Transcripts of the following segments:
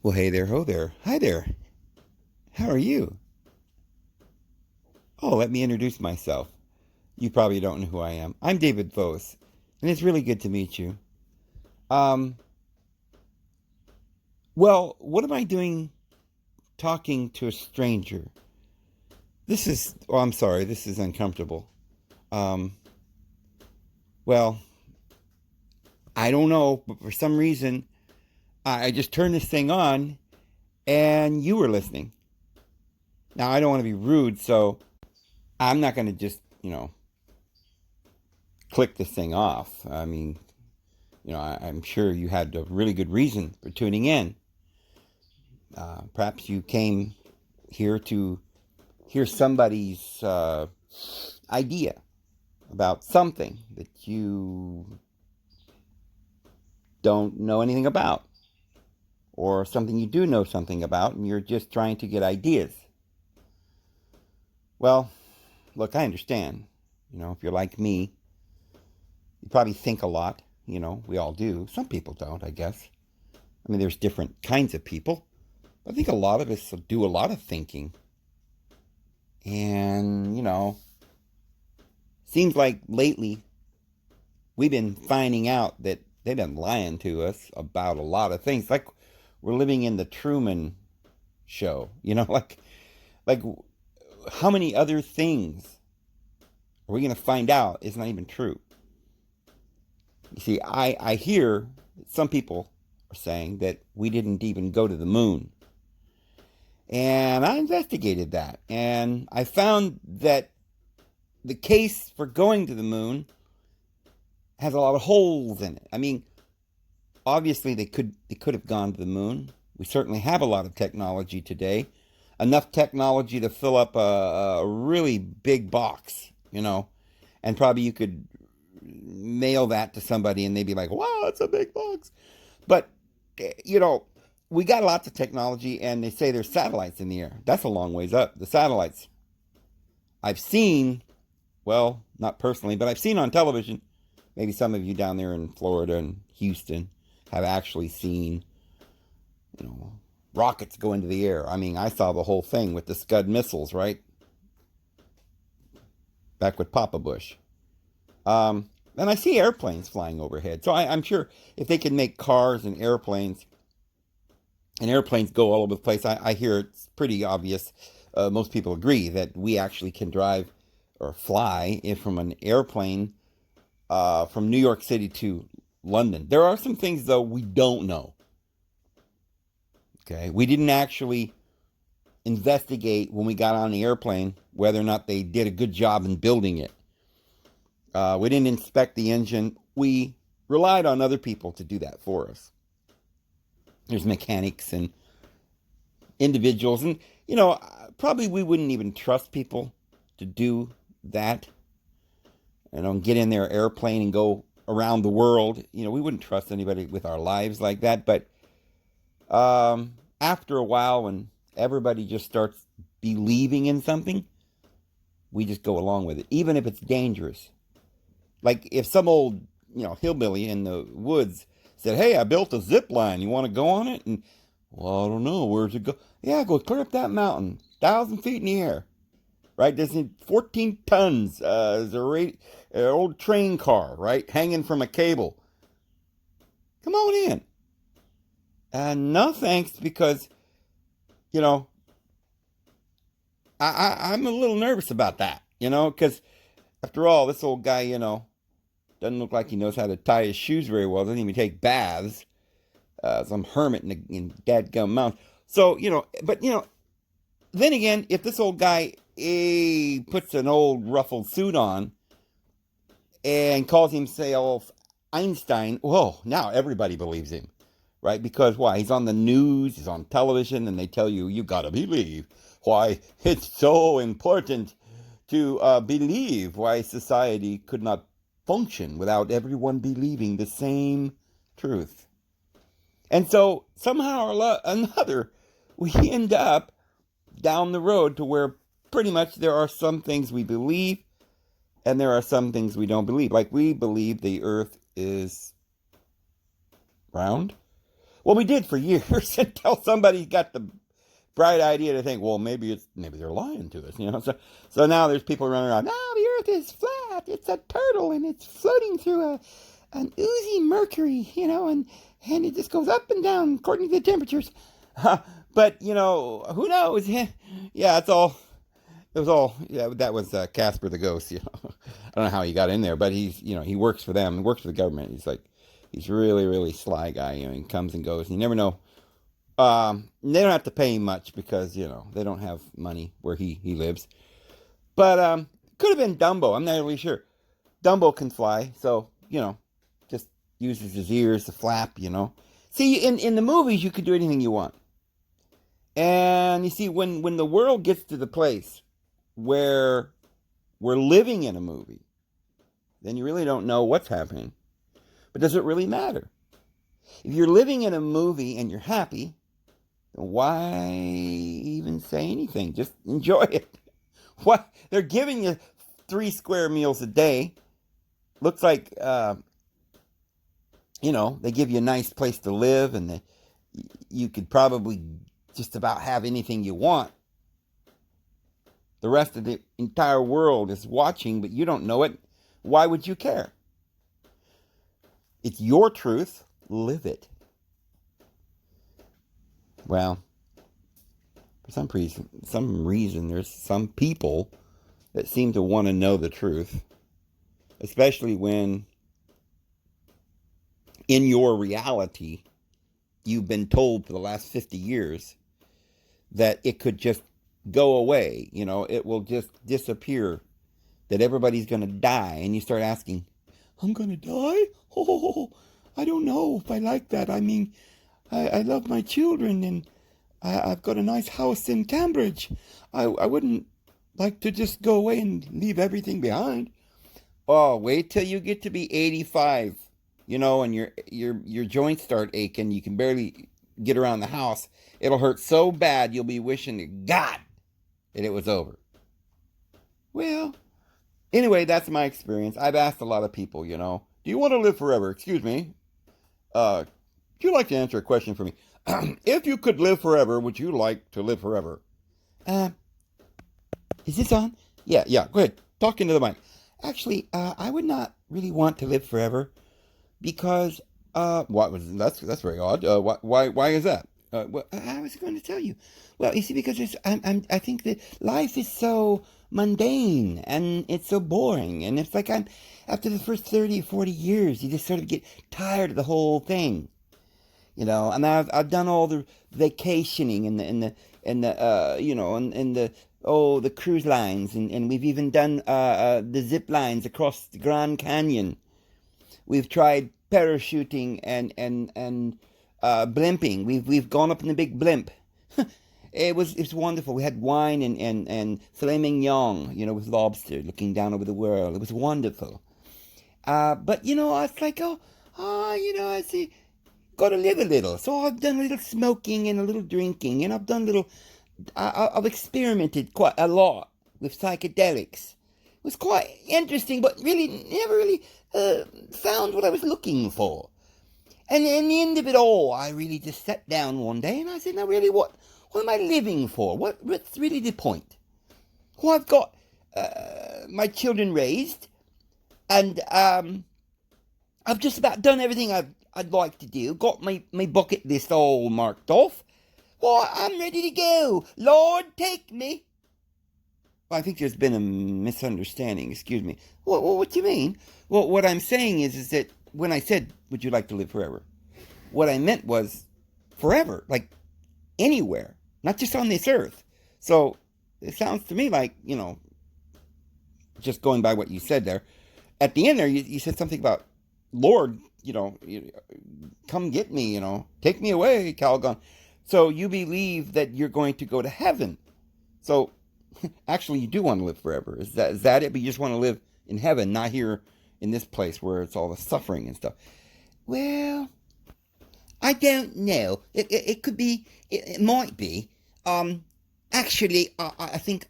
Well, hey there, ho there. Hi there. How are you? Oh, let me introduce myself. You probably don't know who I am. I'm David Vos, and it's really good to meet you. Um, well, what am I doing talking to a stranger? I'm sorry, this is uncomfortable. Um, well, I don't know, but for some reason, I just turned this thing on and you were listening. Now, I don't want to be rude, so I'm not going to just, click this thing off. I mean, I'm sure you had a really good reason for tuning in. Perhaps you came here to hear somebody's idea about something that you don't know anything about, or something you do know something about, and you're just trying to get ideas. Well, look, I understand. If you're like me, you probably think a lot. We all do. Some people don't, I guess. I mean, there's different kinds of people. I think a lot of us do a lot of thinking. And, seems like lately we've been finding out that they've been lying to us about a lot of things. Like we're living in the Truman show, like how many other things are we going to find out is not even true? You see, I hear some people are saying that we didn't even go to the moon. And I investigated that. And I found that the case for going to the moon has a lot of holes in it. I mean, obviously they could have gone to the moon. We certainly have a lot of technology today. Enough technology to fill up a really big box, and probably you could mail that to somebody and they'd be like, wow, it's a big box. But, we got lots of technology and they say there's satellites in the air. That's a long ways up. The satellites I've seen, well, not personally, but I've seen on television. Maybe some of you down there in Florida and Houston have actually seen, rockets go into the air. I mean, I saw the whole thing with the Scud missiles, right? Back with Papa Bush. And I see airplanes flying overhead. So I'm sure if they can make cars and airplanes go all over the place, I hear it's pretty obvious. Most people agree that we actually can drive or fly from an airplane from New York City to London. There are some things, though, we don't know. Okay, we didn't actually investigate when we got on the airplane whether or not they did a good job in building it. We didn't inspect the engine. We relied on other people to do that for us. There's mechanics and individuals, and probably we wouldn't even trust people to do that. Get in their airplane and go around the world. We wouldn't trust anybody with our lives like that. But after a while, when everybody just starts believing in something, we just go along with it, even if it's dangerous. Like if some old, hillbilly in the woods said, hey, I built a zip line. You want to go on it? And, well, I don't know. Where's it go? Yeah, go clear up that mountain, 1,000 feet in the air. Right? There's 14 tons. There's an old train car, right? Hanging from a cable. Come on in. No thanks, because, I'm a little nervous about that, because after all, this old guy, doesn't look like he knows how to tie his shoes very well. Doesn't even take baths. Some hermit in dadgum mountain. So, but, then again, if this old guy puts an old ruffled suit on and calls himself Einstein, whoa, now everybody believes him, right? Because why? He's on the news, he's on television, and they tell you, you gotta believe. Why? It's so important to believe. Why society could not function without everyone believing the same truth. And so somehow or another, we end up down the road to where pretty much there are some things we believe and there are some things we don't believe. Like we believe the earth is round. Well, we did for years until somebody got the bright idea to think, well, maybe they're lying to us, you know. So now there's people running around. No, the Earth is flat. It's a turtle, and it's floating through an oozy mercury, you know, and it just goes up and down according to the temperatures. But you know, who knows? Yeah, it's all. It was all. Yeah, that was Casper the ghost. You know, I don't know how he got in there, but he works for them. He works for the government. He's really, really sly guy. You know, he comes and goes. You never know. They don't have to pay him much because, you know, they don't have money where he lives. But could have been Dumbo. I'm not really sure. Dumbo can fly, so, you know, just uses his ears to flap, you know. See, in the movies, you can do anything you want. And you see, when the world gets to the place where we're living in a movie, then you really don't know what's happening. But does it really matter? If you're living in a movie and you're happy, why even say anything? Just enjoy it. What? They're giving you 3 square meals a day. Looks like, you know, they give you a nice place to live, and you could probably just about have anything you want. The rest of the entire world is watching, but you don't know it. Why would you care? It's your truth. Live it. Well, for some reason, there's some people that seem to want to know the truth, especially when in your reality, you've been told for the last 50 years that it could just go away. You know, it will just disappear, that everybody's going to die. And you start asking, I'm going to die? Oh, I don't know if I like that. I mean, I love my children, and I've got a nice house in Cambridge. I wouldn't like to just go away and leave everything behind. Oh, wait till you get to be 85, you know, and your joints start aching. You can barely get around the house. It'll hurt so bad you'll be wishing to God that it was over. Well, anyway, that's my experience. I've asked a lot of people, you know, do you want to live forever? Excuse me. Would you like to answer a question for me? If you could live forever, would you like to live forever? Is this on? Yeah, go ahead. Talk into the mic. Actually, I would not really want to live forever because, that's very odd. Why is that? Well, I was going to tell you. Well, you see, because I think that life is so mundane and it's so boring. And it's like after the first 30 or 40 years, you just sort of get tired of the whole thing. You know, and I've done all the vacationing and the you know, and the cruise lines, and we've even done the zip lines across the Grand Canyon. We've tried parachuting and blimping. We've gone up in the big blimp. It's wonderful. We had wine and filet mignon, you know, with lobster, looking down over the world. It was wonderful. But you know, it's like you know, I see. Got to live a little. So I've done a little smoking and a little drinking, and I've experimented quite a lot with psychedelics. It was quite interesting, but really never really found what I was looking for. And in the end of it all, I really just sat down one day and I said, now really, what am I living for? What's really the point? Well, I've got my children raised, and I've just about done everything I'd like to do. Got my bucket list all marked off. Well, I'm ready to go. Lord, take me. Well, I think there's been a misunderstanding. Excuse me. What do you mean? Well, what I'm saying is that when I said, would you like to live forever? What I meant was forever, like anywhere, not just on this earth. So it sounds to me like, you know, just going by what you said there. At the end there, you said something about, Lord, you know, come get me, you know, take me away, Calgon. So you believe that you're going to go to heaven. So actually you do want to live forever. Is that it? But you just want to live in heaven, not here in this place where it's all the suffering and stuff. Well, I don't know. It could be, it might be. Actually, I think,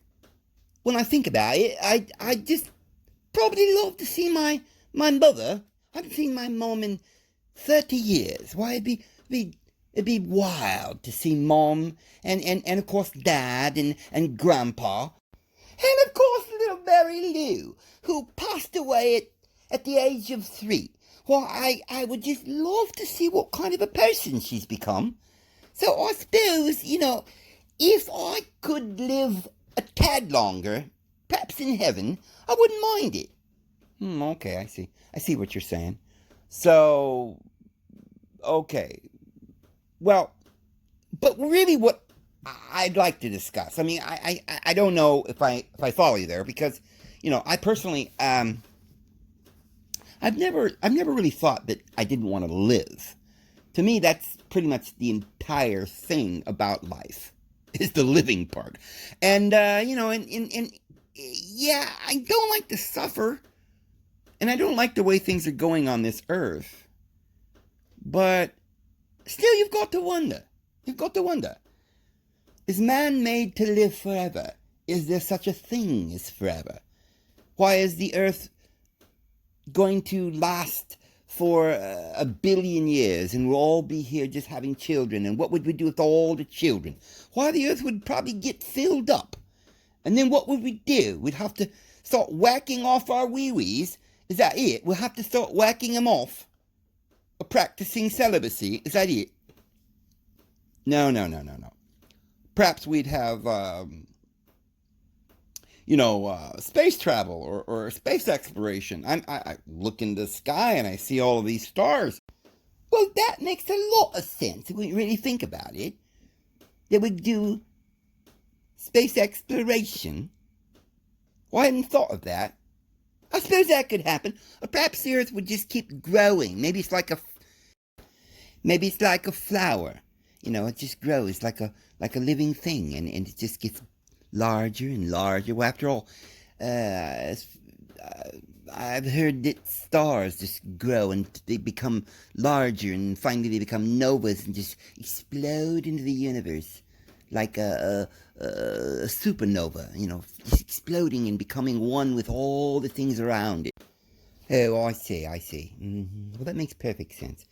when I think about it, I just probably love to see my mother. I haven't seen my mom in 30 years. Why, it'd be It'd be wild to see Mom and of course Dad and Grandpa. And of course little Mary Lou, who passed away at the age of 3. Well, I would just love to see what kind of a person she's become. So I suppose, if I could live a tad longer, perhaps in heaven, I wouldn't mind it. Okay, I see. I see what you're saying. So, okay. Well, but really what I'd like to discuss, I mean, I don't know if I follow you there, because, I personally, I've never really thought that I didn't want to live. To me, that's pretty much the entire thing about life, is the living part. And, yeah, I don't like to suffer, and I don't like the way things are going on this earth. But still, you've got to wonder. You've got to wonder. Is man made to live forever? Is there such a thing as forever? Why is the earth going to last for 1 billion years, and we'll all be here just having children? And what would we do with all the children? Why, the earth would probably get filled up. And then what would we do? We'd have to start whacking off our wee-wees. Is that it? We'll have to start whacking them off. Or practicing celibacy. Is that it? No. Perhaps we'd have, space travel or space exploration. I look in the sky and I see all of these stars. Well, that makes a lot of sense if we really think about it. That we do space exploration. Well, I hadn't thought of that. I suppose that could happen. Or perhaps the earth would just keep growing. Maybe it's like a flower. It just grows like a living thing, and it just gets larger and larger. Well, after all, I've heard that stars just grow and they become larger, and finally they become novas and just explode into the universe like a supernova, just exploding and becoming one with all the things around it. Oh, I see. Well, that makes perfect sense.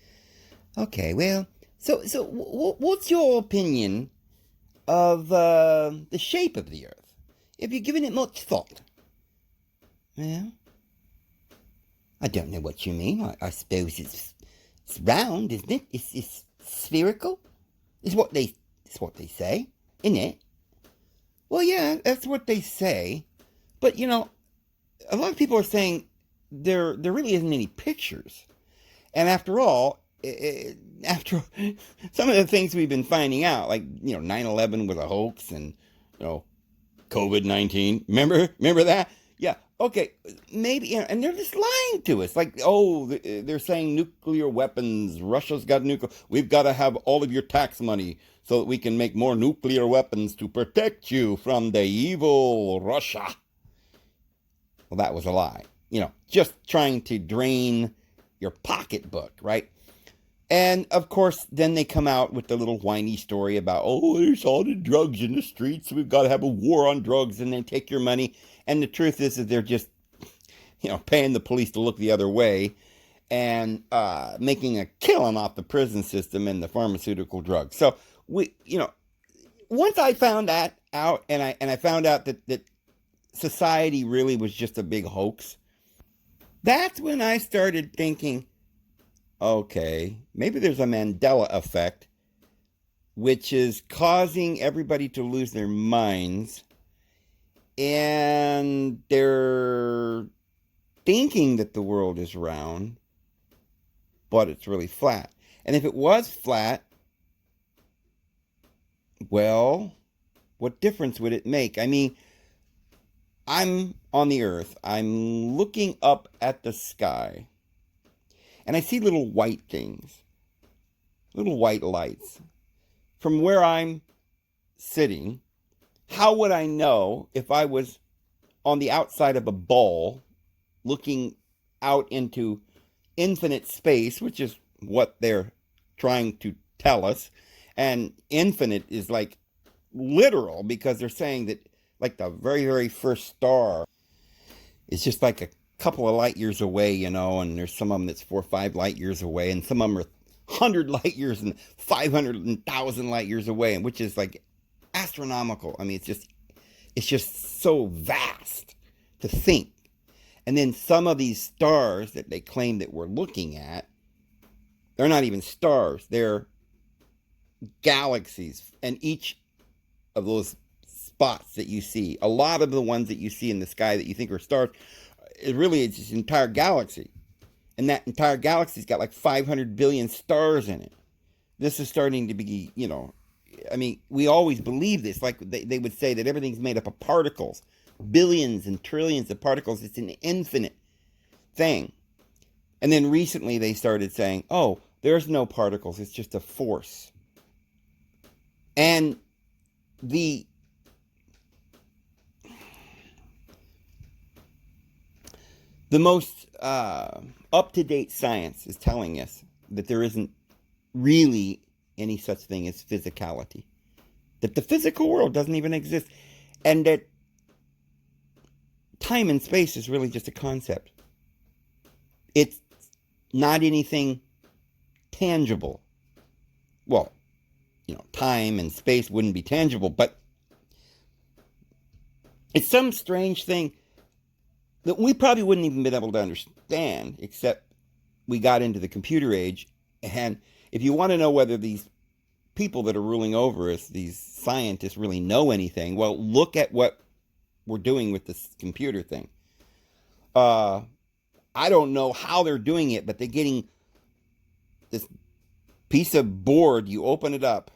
Okay, well, so what's your opinion of the shape of the Earth? Have you given it much thought? Well, I don't know what you mean. I suppose it's round, isn't it? It's spherical. It's what they say, isn't it? Well, yeah, that's what they say. But, a lot of people are saying there really isn't any pictures. And after all, after some of the things we've been finding out, like, 9/11 was a hoax, and, COVID-19. Remember that? Yeah. Okay. Maybe, and they're just lying to us. Like, they're saying nuclear weapons. Russia's got nuclear. We've got to have all of your tax money so that we can make more nuclear weapons to protect you from the evil Russia. Well, that was a lie. Just trying to drain your pocketbook, right? And, of course, then they come out with the little whiny story about, there's all the drugs in the streets, so we've got to have a war on drugs, and then take your money. And the truth is that they're just, paying the police to look the other way and making a killing off the prison system and the pharmaceutical drugs. So, once I found that out, and I found out that society really was just a big hoax, that's when I started thinking, okay, maybe there's a Mandela effect, which is causing everybody to lose their minds, and they're thinking that the world is round, but it's really flat. And if it was flat, well, what difference would it make? I mean, I'm on the earth. I'm looking up at the sky. And I see little white things. Little white lights. From where I'm sitting, how would I know if I was on the outside of a ball looking out into infinite space, which is what they're trying to tell us? And infinite is like literal, because they're saying that like the very, very first star is just like a couple of light years away, and there's some of them that's 4 or 5 light years away, and some of them are 100 light years and 500,000 light years away, and which is like astronomical. I mean, it's just so vast to think. And then some of these stars that they claim that we're looking at, they're not even stars. They're galaxies. And each of those spots that you see, a lot of the ones that you see in the sky that you think are stars, it's this entire galaxy. And that entire galaxy's got like 500 billion stars in it. This is starting to be, I mean, we always believe this. Like they would say that everything's made up of particles, billions and trillions of particles. It's an infinite thing. And then recently they started saying, oh, there's no particles. It's just a force. And the most up-to-date science is telling us that there isn't really any such thing as physicality. That the physical world doesn't even exist. And that time and space is really just a concept. It's not anything tangible. Well, time and space wouldn't be tangible, but it's some strange thing that we probably wouldn't even been able to understand except we got into the computer age. And if you want to know whether these people that are ruling over us, these scientists, really know anything, well, look at what we're doing with this computer thing. I don't know how they're doing it, but they're getting this piece of board. You open it up,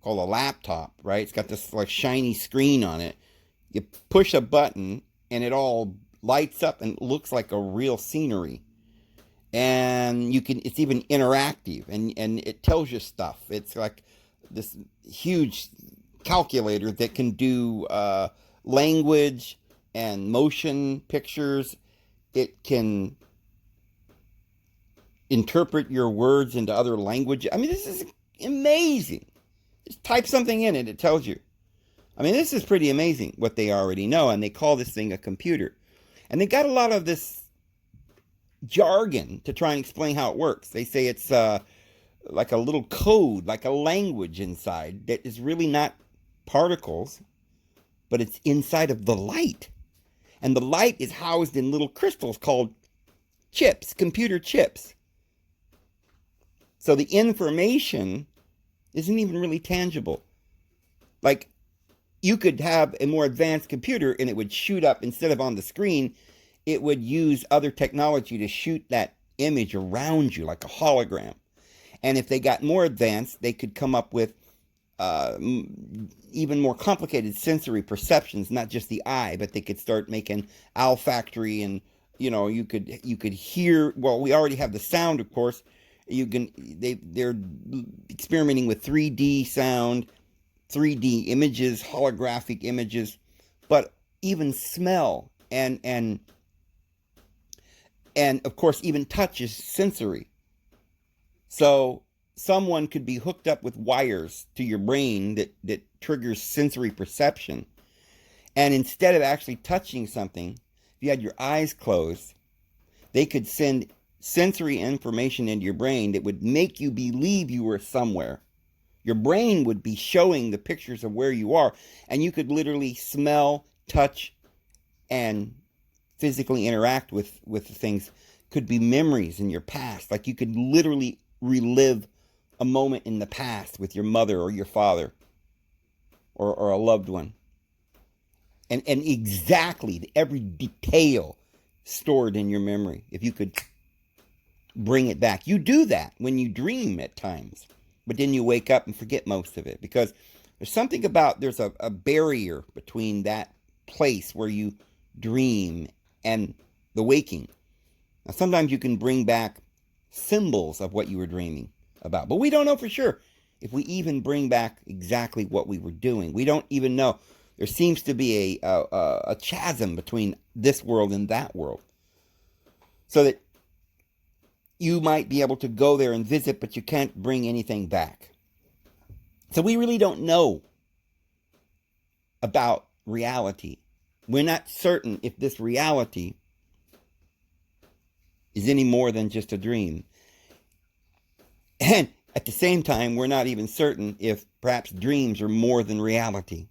called a laptop, right? It's got this like shiny screen on it. You push a button and it all lights up and looks like a real scenery. And it's even interactive and it tells you stuff. It's like this huge calculator that can do language and motion pictures. It can interpret your words into other languages. I mean, this is amazing. Just type something in it tells you. I mean, this is pretty amazing what they already know, and they call this thing a computer. And they got a lot of this jargon to try and explain how it works. They say it's like a little code, like a language inside that is really not particles, but it's inside of the light. And the light is housed in little crystals called chips, computer chips. So the information isn't even really tangible. Like, you could have a more advanced computer and it would shoot up, instead of on the screen, it would use other technology to shoot that image around you like a hologram. And if they got more advanced, they could come up with even more complicated sensory perceptions, not just the eye, but they could start making olfactory, and you could hear. Well, we already have the sound, of course. They're experimenting with 3D sound, 3D images, holographic images, but even smell and of course even touch is sensory. So someone could be hooked up with wires to your brain that triggers sensory perception. And instead of actually touching something, if you had your eyes closed, they could send sensory information into your brain that would make you believe you were somewhere. Your brain would be showing the pictures of where you are, and you could literally smell, touch, and physically interact with the things. Could be memories in your past. Like you could literally relive a moment in the past with your mother or your father or a loved one. And exactly every detail stored in your memory. If you could bring it back. You do that when you dream at times. But then you wake up and forget most of it. Because there's something about, there's a barrier between that place where you dream and the waking. Now, sometimes you can bring back symbols of what you were dreaming about. But we don't know for sure if we even bring back exactly what we were doing. We don't even know. There seems to be a chasm between this world and that world. So that you might be able to go there and visit, but you can't bring anything back. So we really don't know about reality. We're not certain if this reality is any more than just a dream. And at the same time, we're not even certain if perhaps dreams are more than reality.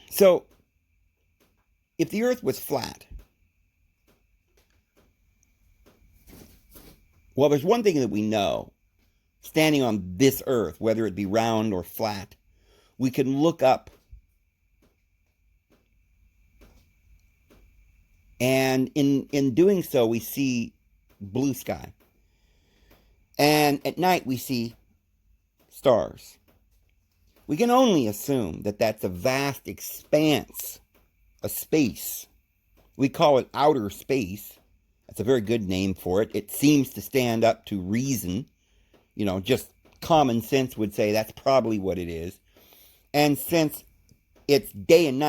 So, if the earth was flat, well, there's one thing that we know. Standing on this earth, whether it be round or flat, we can look up, and in doing so, we see blue sky. And at night, we see stars. We can only assume that that's a vast expanse, a space. We call it outer space. That's a very good name for it. It seems to stand up to reason. Just common sense would say that's probably what it is. And since it's day and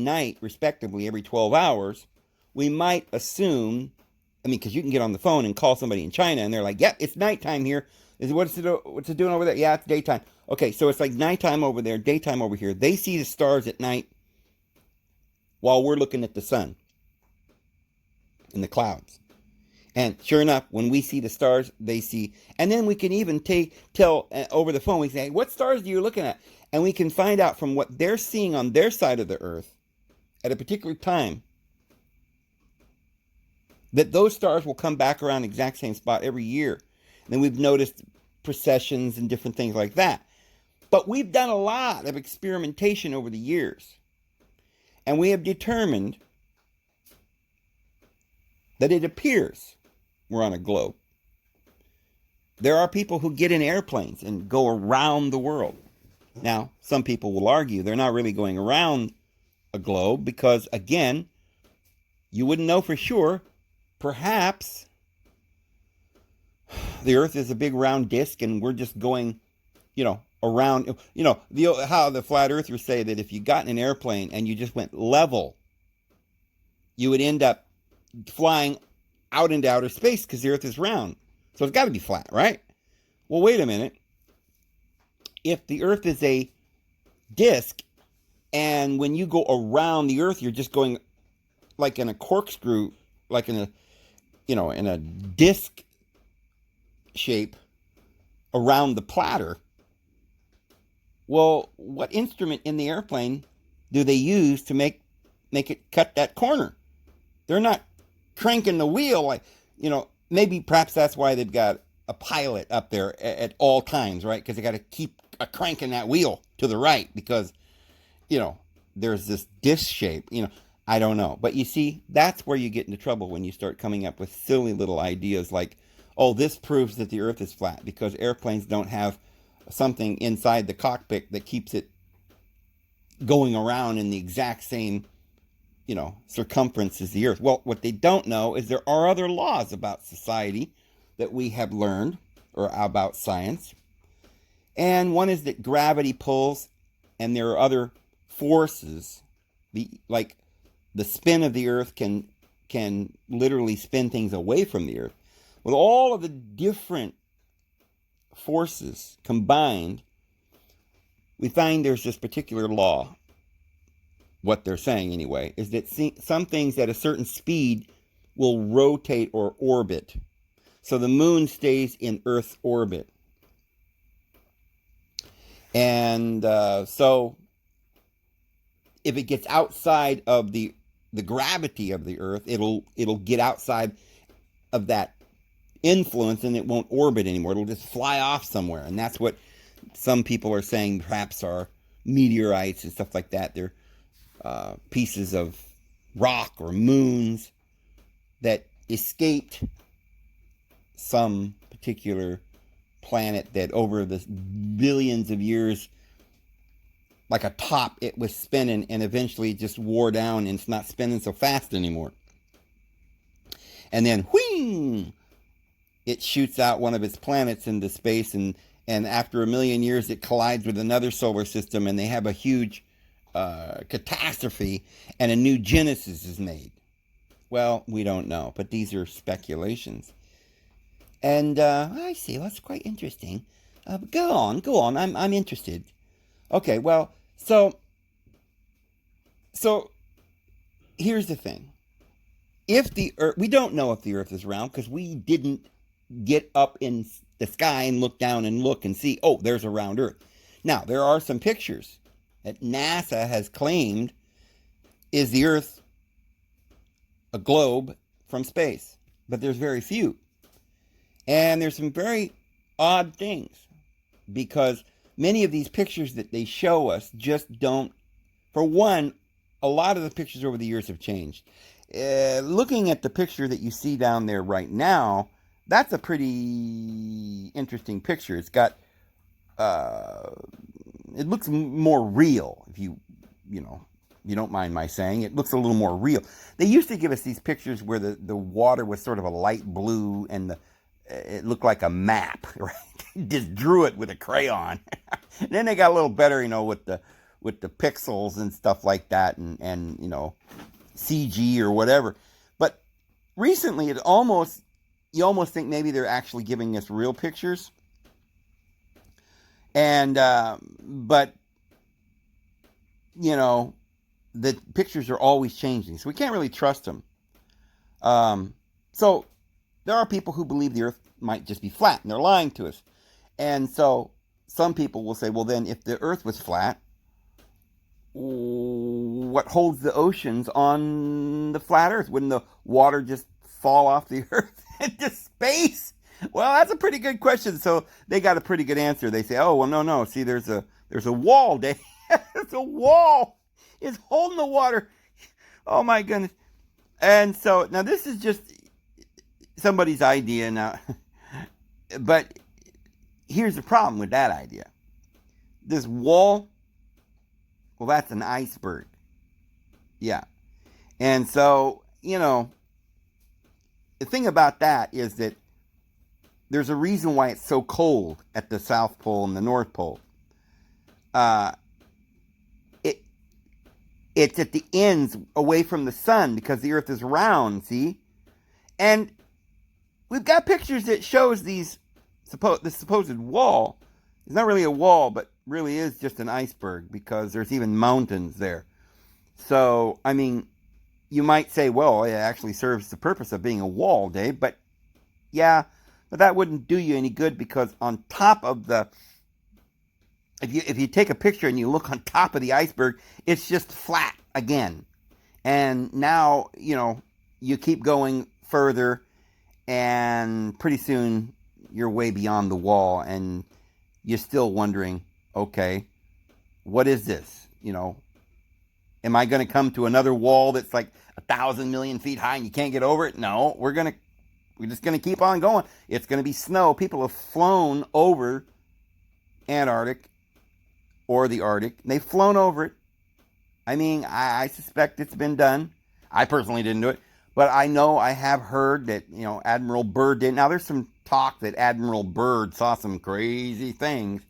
night, respectively, every 12 hours, we might assume, because you can get on the phone and call somebody in China and they're like, yep, it's nighttime here. What's it doing over there? Yeah, it's daytime. Okay, so it's like nighttime over there, daytime over here. They see the stars at night while we're looking at the sun and the clouds. And sure enough, when we see the stars, they see. And then we can even tell over the phone, we say, what stars are you looking at? And we can find out from what they're seeing on their side of the earth at a particular time that those stars will come back around the exact same spot every year. And then we've noticed processions and different things like that. But we've done a lot of experimentation over the years. And we have determined that it appears we're on a globe. There are people who get in airplanes and go around the world. Now, some people will argue they're not really going around a globe because, again, you wouldn't know for sure. Perhaps the Earth is a big round disc and we're just going, around. How the flat earthers say that if you got in an airplane and you just went level, you would end up flying out into outer space because the Earth is round. So it's got to be flat, right? Well, wait a minute. If the Earth is a disc, and when you go around the Earth, you're just going like in a corkscrew, like in a disc shape around the platter. Well, what instrument in the airplane do they use to make it cut that corner? They're not cranking the wheel like, maybe perhaps that's why they've got a pilot up there at all times, right? Because they got to keep cranking that wheel to the right because, there's this disc shape, I don't know. But you see, that's where you get into trouble when you start coming up with silly little ideas like, oh, this proves that the Earth is flat because airplanes don't have something inside the cockpit that keeps it going around in the exact same circumference as the Earth. Well, what they don't know is there are other laws about society that we have learned, or about science. And one is that gravity pulls, and there are other forces. Like the spin of the Earth can literally spin things away from the Earth. With all of the different forces combined, we find there's this particular law. What they're saying anyway, is that some things at a certain speed will rotate or orbit. So the moon stays in Earth's orbit. And so if it gets outside of the gravity of the Earth, it'll get outside of that influence and it won't orbit anymore. It'll just fly off somewhere. And that's what some people are saying perhaps are meteorites and stuff like that. They're pieces of rock or moons that escaped some particular planet that over the billions of years, like a top, it was spinning and eventually just wore down and it's not spinning so fast anymore. And then, whing, it shoots out one of its planets into space, and after a million years it collides with another solar system and they have a huge catastrophe and a new Genesis is made. Well, we don't know, but these are speculations. And I see, that's quite interesting. Go on. I'm interested. Okay, well, so here's the thing. If the Earth, we don't know if the Earth is round because we didn't get up in the sky and look down and look and see, oh, there's a round Earth. Now, there are some pictures that NASA has claimed is the Earth a globe from space, but there's very few. And there's some very odd things because many of these pictures that they show us just don't, for one, a lot of the pictures over the years have changed. Looking at the picture that you see down there right now, that's a pretty interesting picture. It's got, it looks more real, if you don't mind my saying. It looks a little more real. They used to give us these pictures where the water was sort of a light blue and it looked like a map, right? Just drew it with a crayon. And then they got a little better, with the pixels and stuff like that and CG or whatever. But recently you almost think maybe they're actually giving us real pictures. And but the pictures are always changing, so we can't really trust them. So there are people who believe the Earth might just be flat, and they're lying to us. And so some people will say, well, then if the Earth was flat, what holds the oceans on the flat Earth? Wouldn't the water just fall off the Earth into space? Well, that's a pretty good question. So they got a pretty good answer. They say, oh, well, no. See, there's a wall, Dave. There's a wall. It's holding the water. Oh, my goodness. And so now this is just somebody's idea now. But here's the problem with that idea. This wall, well, that's an iceberg. Yeah. And so, the thing about that is that there's a reason why it's so cold at the South Pole and the North Pole. It's at the ends away from the sun because the Earth is round, see? And we've got pictures that shows this supposed wall. It's not really a wall, but really is just an iceberg because there's even mountains there. So, I mean, you might say, well, it actually serves the purpose of being a wall, Dave. But, yeah, but that wouldn't do you any good because on top of the... If you take a picture and you look on top of the iceberg, it's just flat again. And now, you keep going further and pretty soon you're way beyond the wall and you're still wondering, okay, what is this? Am I going to come to another wall that's like 1,000 million feet high and you can't get over it? No, we're just going to keep on going. It's going to be snow. People have flown over Antarctic or the Arctic. They've flown over it. I mean, I suspect it's been done. I personally didn't do it. But I know I have heard that, Admiral Byrd did. Now, there's some talk that Admiral Byrd saw some crazy things.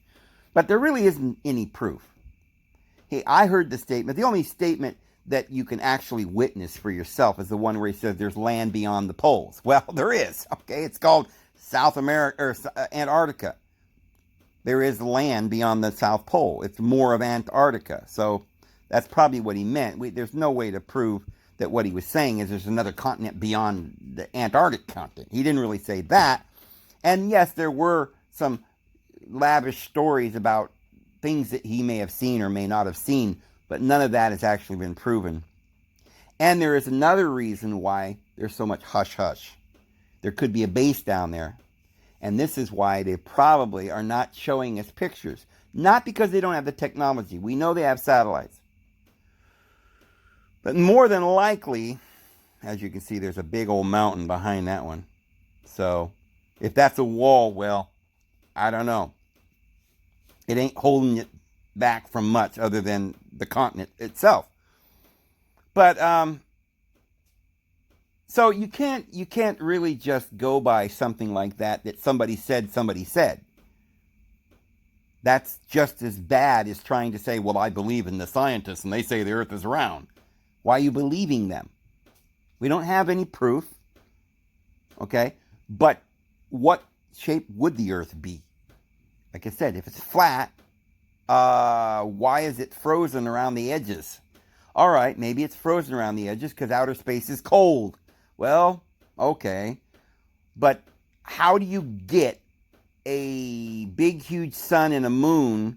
But there really isn't any proof. Hey, I heard the statement. The only statement that you can actually witness for yourself is the one where he says there's land beyond the poles. Well, there is. Okay, it's called South America or Antarctica. There is land beyond the South Pole. It's more of Antarctica. So that's probably what he meant. There's no way to prove that what he was saying is there's another continent beyond the Antarctic continent. He didn't really say that. And yes, there were some lavish stories about things that he may have seen or may not have seen, but none of that has actually been proven. And there is another reason why there's so much hush-hush. There could be a base down there. And this is why they probably are not showing us pictures. Not because they don't have the technology. We know they have satellites. But more than likely, as you can see, there's a big old mountain behind that one. So, if that's a wall, well, I don't know. It ain't holding it back from much other than the continent itself. But, so you can't really just go by something like that somebody said. That's just as bad as trying to say, well, I believe in the scientists and they say the Earth is round. Why are you believing them? We don't have any proof. Okay? But what shape would the Earth be? Like I said, if it's flat, why is it frozen around the edges? All right, maybe it's frozen around the edges because outer space is cold. Well, okay. But how do you get a big, huge sun and a moon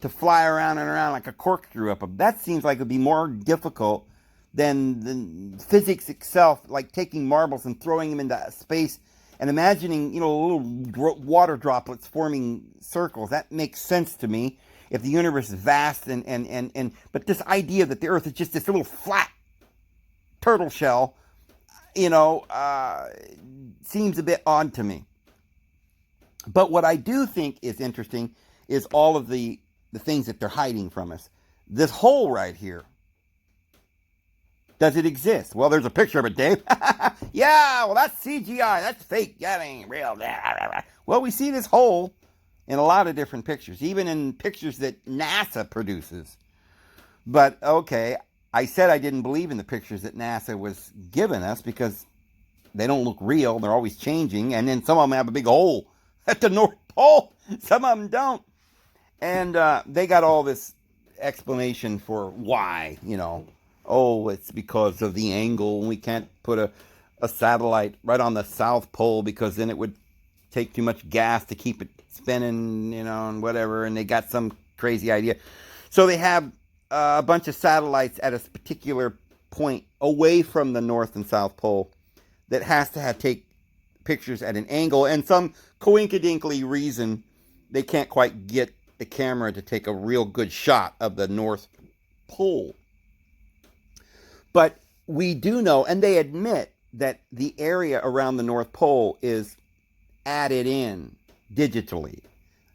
to fly around and around like a corkscrew up? That seems like it would be more difficult than the physics itself, like taking marbles and throwing them into space and imagining, little water droplets forming circles. That makes sense to me if the universe is vast but this idea that the Earth is just this little flat turtle shell, seems a bit odd to me. But what I do think is interesting is all of the things that they're hiding from us. This hole right here, does it exist? Well, there's a picture of it, Dave. Yeah, well, that's CGI. That's fake. That ain't real. Well, we see this hole in a lot of different pictures, even in pictures that NASA produces. But, okay, I said I didn't believe in the pictures that NASA was giving us because they don't look real. They're always changing. And then some of them have a big hole at the North Pole. Some of them don't. And they got all this explanation for why, Oh, it's because of the angle. We can't put a satellite right on the South Pole because then it would take too much gas to keep it spinning, and whatever. And they got some crazy idea. So they have a bunch of satellites at a particular point away from the North and South Pole that has to take pictures at an angle. And some coinkydinky reason they can't quite get the camera to take a real good shot of the North Pole. But we do know, and they admit, that the area around the North Pole is added in digitally.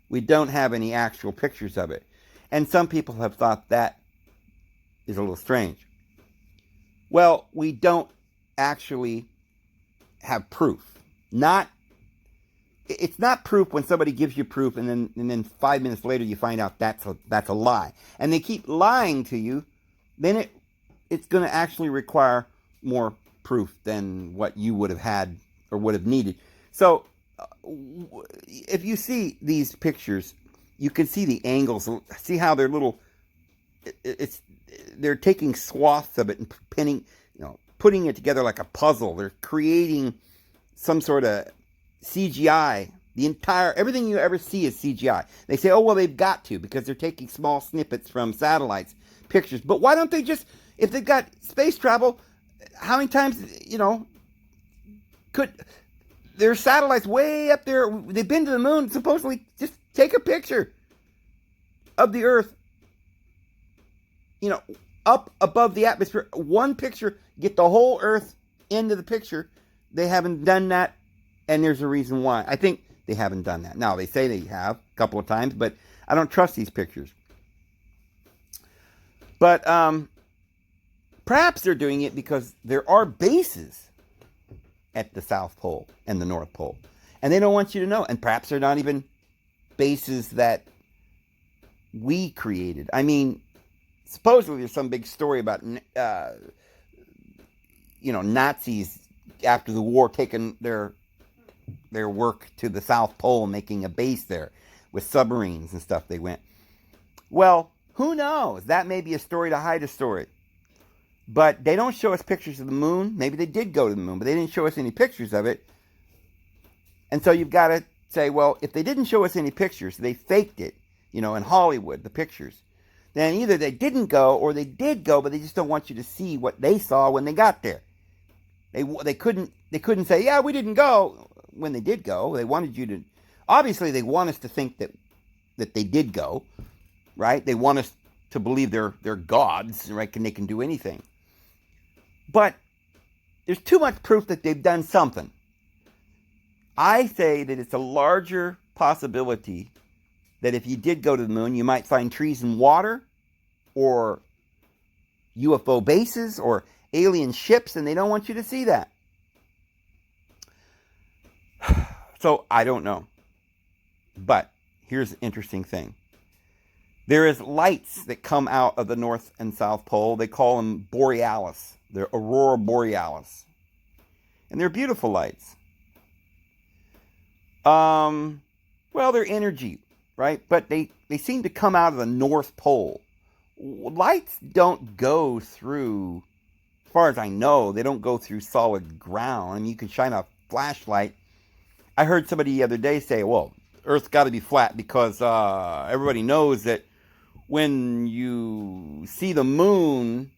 We don't have any actual pictures of it. And some people have thought that is a little strange. Well, we don't actually have proof. It's not proof when somebody gives you proof and then 5 minutes later you find out that's a lie. And they keep lying to you, then it's going to actually require more proof than what you would have had or would have needed. So if you see these pictures, you can see the angles. See how they're little. They're taking swaths of it and putting it together like a puzzle. They're creating some sort of CGI. Everything you ever see is CGI. They say, oh, well, they've got to because they're taking small snippets from satellites, pictures. But why don't they just, if they've got space travel, how many times, there's satellites way up there. They've been to the moon. Supposedly, just take a picture of the Earth, up above the atmosphere. One picture, get the whole Earth into the picture. They haven't done that, and there's a reason why. I think they haven't done that. Now, they say they have a couple of times, but I don't trust these pictures. But perhaps they're doing it because there are bases at the South Pole and the North Pole, and they don't want you to know. And perhaps they're not even bases that we created. I mean, supposedly there's some big story about Nazis after the war taking their work to the South Pole, making a base there with submarines and stuff. They went. Well, who knows? That may be a story to hide a story. But they don't show us pictures of the moon. Maybe they did go to the moon, but they didn't show us any pictures of it. And so you've got to say, well, if they didn't show us any pictures, they faked it, in Hollywood, the pictures. Then either they didn't go or they did go, but they just don't want you to see what they saw when they got there. They couldn't say, yeah, we didn't go when they did go. They wanted you to, obviously they want us to think that they did go, right? They want us to believe they're gods, right? And they can do anything. But there's too much proof that they've done something. I say that it's a larger possibility that if you did go to the moon, you might find trees and water, or UFO bases, or alien ships, and they don't want you to see that. So, I don't know. But, here's the interesting thing. There is lights that come out of the North and South Pole. They call them borealis. They're aurora borealis. And they're beautiful lights. Well, they're energy, right? But they seem to come out of the North Pole. Lights don't go through, as far as I know, they don't go through solid ground. I mean, you can shine a flashlight I heard somebody the other day say, well, Earth's got to be flat because everybody knows that when you see the moon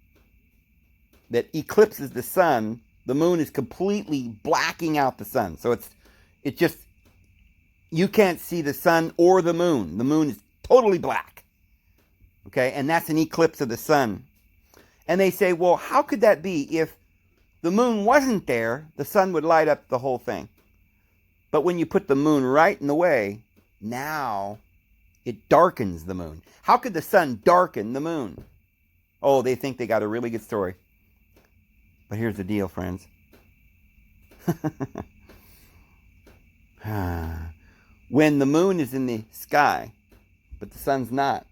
that eclipses the sun, the moon is completely blacking out the sun. So it just, you can't see the sun or the moon. The moon is totally black. Okay, and that's an eclipse of the sun. And they say, well, how could that be? If the moon wasn't there, the sun would light up the whole thing. But when you put the moon right in the way, now it darkens the moon. How could the sun darken the moon? Oh, they think they got a really good story. But here's the deal, friends. When the moon is in the sky, but the sun's not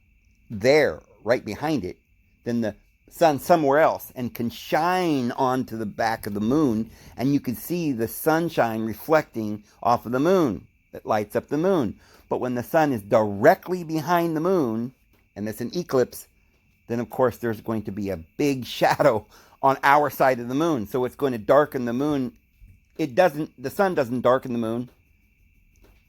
there, right behind it, then the sun's somewhere else and can shine onto the back of the moon, and you can see the sunshine reflecting off of the moon that lights up the moon. But when the sun is directly behind the moon, and it's an eclipse, then of course there's going to be a big shadow on our side of the moon. So it's going to darken the moon. The sun doesn't darken the moon.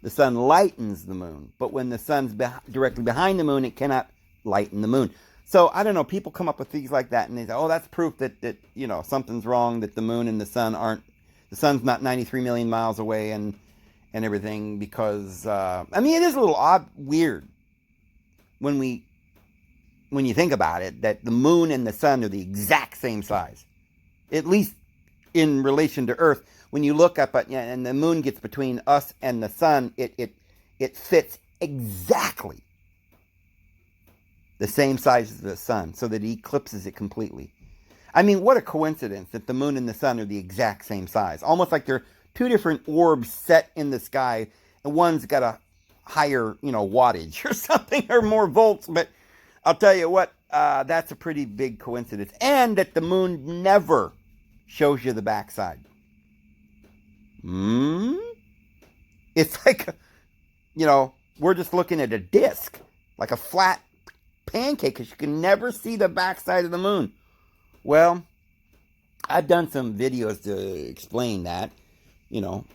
The sun lightens the moon. But when the sun's directly behind the moon, it cannot lighten the moon. So I don't know, people come up with things like that and they say, oh, that's proof that something's wrong, that the moon and the sun the sun's not 93 million miles away and everything, because it is a little weird when you think about it, that the moon and the sun are the exact same size, at least in relation to Earth. When you look up at, and the moon gets between us and the sun, it fits exactly the same size as the sun, so that it eclipses it completely. I mean, what a coincidence that the moon and the sun are the exact same size. Almost like they're two different orbs set in the sky, and one's got a higher, wattage or something, or more volts. But I'll tell you what, that's a pretty big coincidence. And that the moon never shows you the backside. It's like, we're just looking at a disc, like a flat pancake, because you can never see the backside of the moon. Well, I've done some videos to explain that.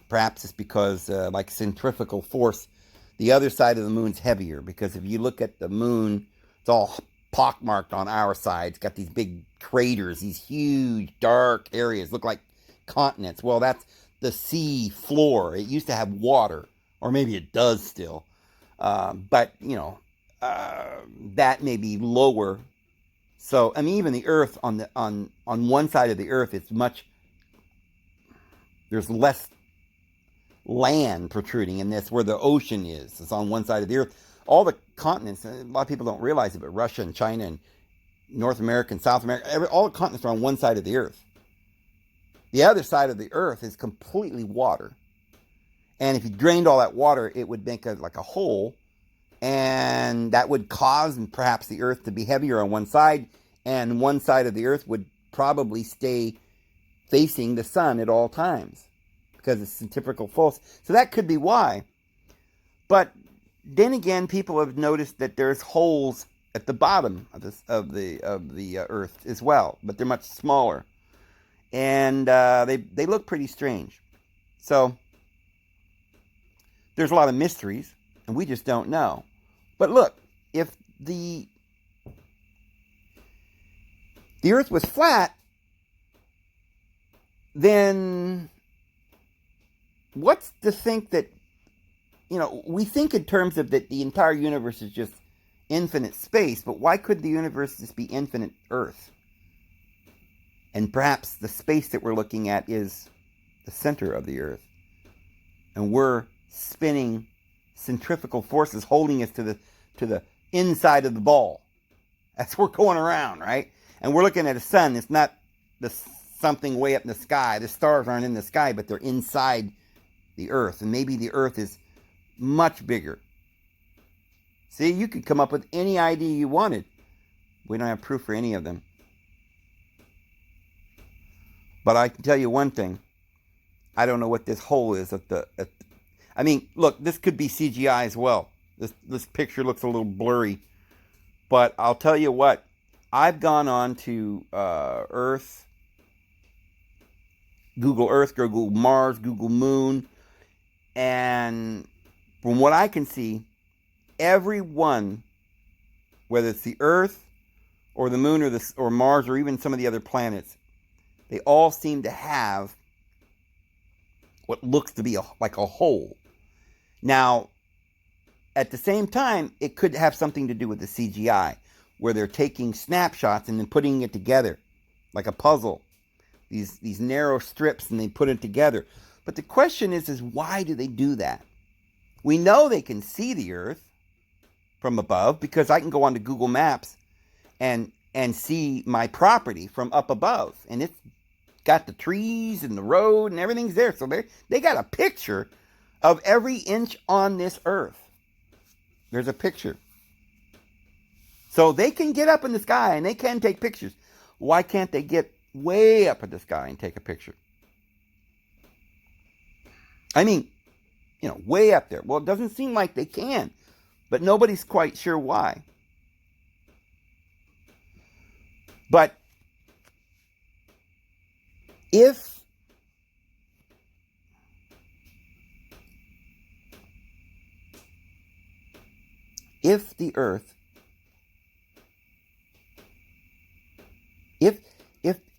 Perhaps it's because, like centrifugal force, the other side of the moon's heavier. Because if you look at the moon, it's all pockmarked on our side. It's got these big craters, these huge dark areas, look like continents. Well, that's the sea floor. It used to have water, or maybe it does still. But, that may be lower. So, even the Earth on one side of the Earth, there's less land protruding in this, where the ocean is. It's on one side of the Earth. All the continents, a lot of people don't realize it, but Russia and China and North America and South America, all the continents are on one side of the Earth. The other side of the Earth is completely water. And if you drained all that water, it would make like a hole. And that would cause perhaps the Earth to be heavier on one side. And one side of the Earth would probably stay facing the sun at all times, because it's centrifugal force. So that could be why. But then again, people have noticed that there's holes at the bottom of the Earth as well, but they're much smaller. And they look pretty strange. So there's a lot of mysteries, and we just don't know. But look, if the Earth was flat, then what's to think that, we think in terms of that the entire universe is just infinite space, but why could the universe just be infinite Earth? And perhaps the space that we're looking at is the center of the Earth. And we're spinning centrifugal forces holding us to the inside of the ball. That's where we're going around, right? And we're looking at a sun. It's not something way up in the sky. The stars aren't in the sky, but they're inside the Earth. And maybe the Earth is much bigger. See, you could come up with any idea you wanted. We don't have proof for any of them. But I can tell you one thing. I don't know what this hole is look, this could be CGI as well. This picture looks a little blurry. But I'll tell you what. I've gone on to Earth, Google Earth, Google Mars, Google Moon, And from what I can see, every one, whether it's the Earth or the Moon or Mars or even some of the other planets, they all seem to have what looks to be like a hole. Now, at the same time, it could have something to do with the CGI, where they're taking snapshots and then putting it together like a puzzle. These narrow strips, and they put it together. But the question is why do they do that? We know they can see the Earth from above because I can go onto Google Maps and see my property from up above, and it's got the trees and the road and everything's there. So they got a picture of every inch on this Earth. There's a picture. So they can get up in the sky and they can take pictures. Why can't they get way up in the sky and take a picture? I mean, way up there. Well, it doesn't seem like they can, but nobody's quite sure why. But if the Earth, if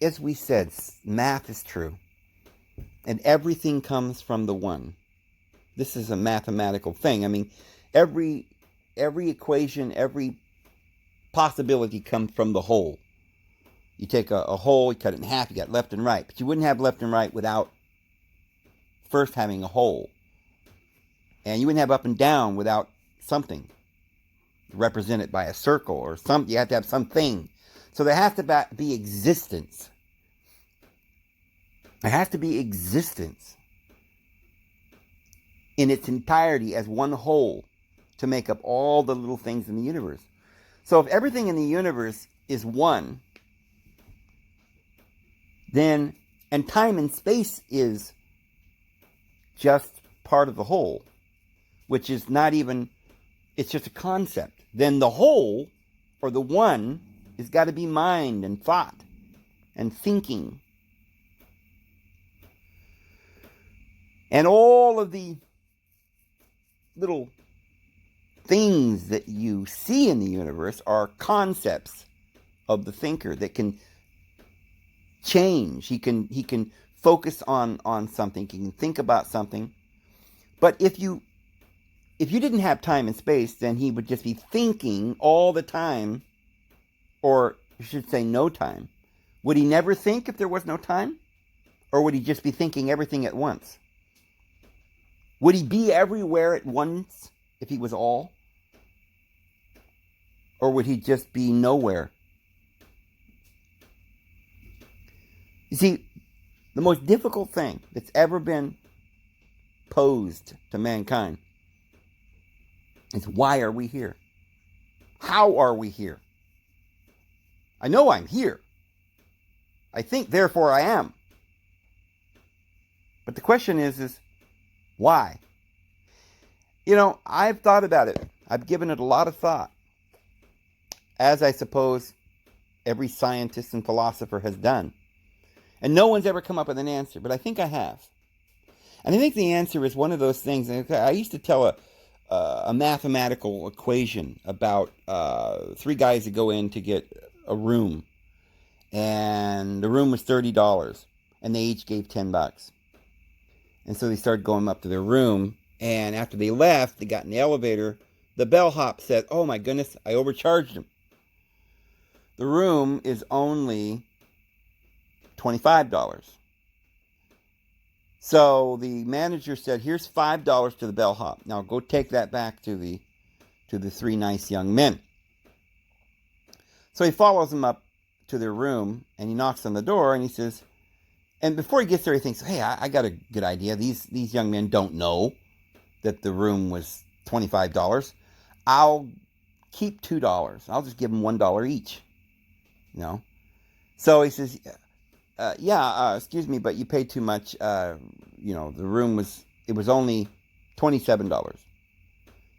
as we said, math is true, and everything comes from the one. This is a mathematical thing. I mean, every equation, every possibility comes from the whole. You take a whole, you cut it in half, you got left and right. But you wouldn't have left and right without first having a whole. And you wouldn't have up and down without something represented by a circle or something. You have to have something. So there has to be existence. There has to be existence in its entirety as one whole to make up all the little things in the universe. So if everything in the universe is one, then, and time and space is just part of the whole, which is not even, it's just a concept. Then the whole, or the one, has got to be mind and thought and thinking. And all of the little things that you see in the universe are concepts of the thinker that can change. He can focus on something. He can think about something. But if you didn't have time and space, then he would just be thinking all the time, or I should say no time. Would he never think if there was no time? Or would he just be thinking everything at once? Would he be everywhere at once if he was all? Or would he just be nowhere? You see, the most difficult thing that's ever been posed to mankind is, why are we here? How are we here? I know I'm here. I think, therefore I am. But the question is why? I've thought about it. I've given it a lot of thought, as I suppose every scientist and philosopher has done. And no one's ever come up with an answer, but I think I have. And I think the answer is one of those things. I used to tell a mathematical equation about three guys that go in to get a room. And the room was $30. And they each gave $10. And so they started going up to their room. And after they left, they got in the elevator. The bellhop said, "Oh my goodness, I overcharged him. The room is only $25. So the manager said, "Here's $5 to the bellhop. Now go take that back to the three nice young men." So he follows them up to their room, and he knocks on the door, and he says, and before he gets there, he thinks, "Hey, I got a good idea. These young men don't know that the room was $25. I'll keep $2. I'll just give them $1 each." So he says, excuse me, but you paid too much. The room was only $27.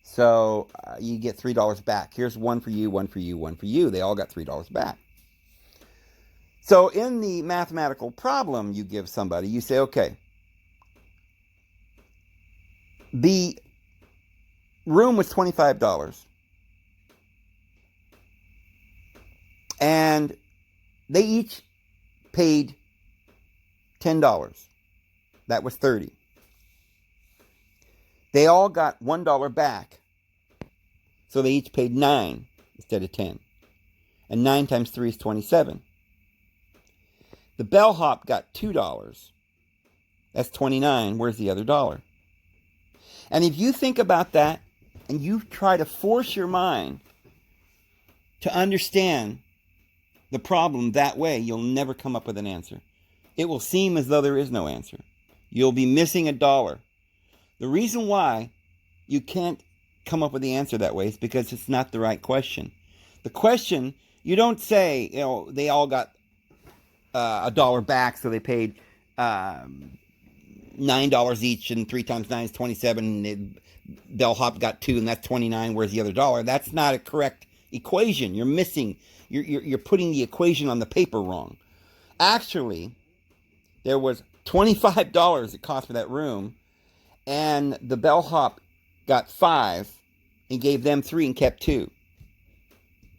So you get $3 back. Here's one for you, one for you, one for you. They all got $3 back. So in the mathematical problem you give somebody, you say, okay, The room was $25. And they each paid $10. That was $30. They all got $1 back. So they each paid $9 instead of $10. And 9 times 3 is 27. The bellhop got $2. That's 29. Where's the other dollar? And if you think about that and you try to force your mind to understand the problem that way, you'll never come up with an answer. It will seem as though there is no answer. You'll be missing $1. The reason why you can't come up with the answer that way is because it's not the right question. The question, you don't say, they all got $1 back, so they paid $9 each, and 3 times 9 is 27, and the bellhop got 2, and that's 29. Where's the other dollar? That's not a correct equation. You're missing. You're putting the equation on the paper wrong. Actually, there was $25 it cost for that room, and the bellhop got 5 and gave them 3 and kept 2.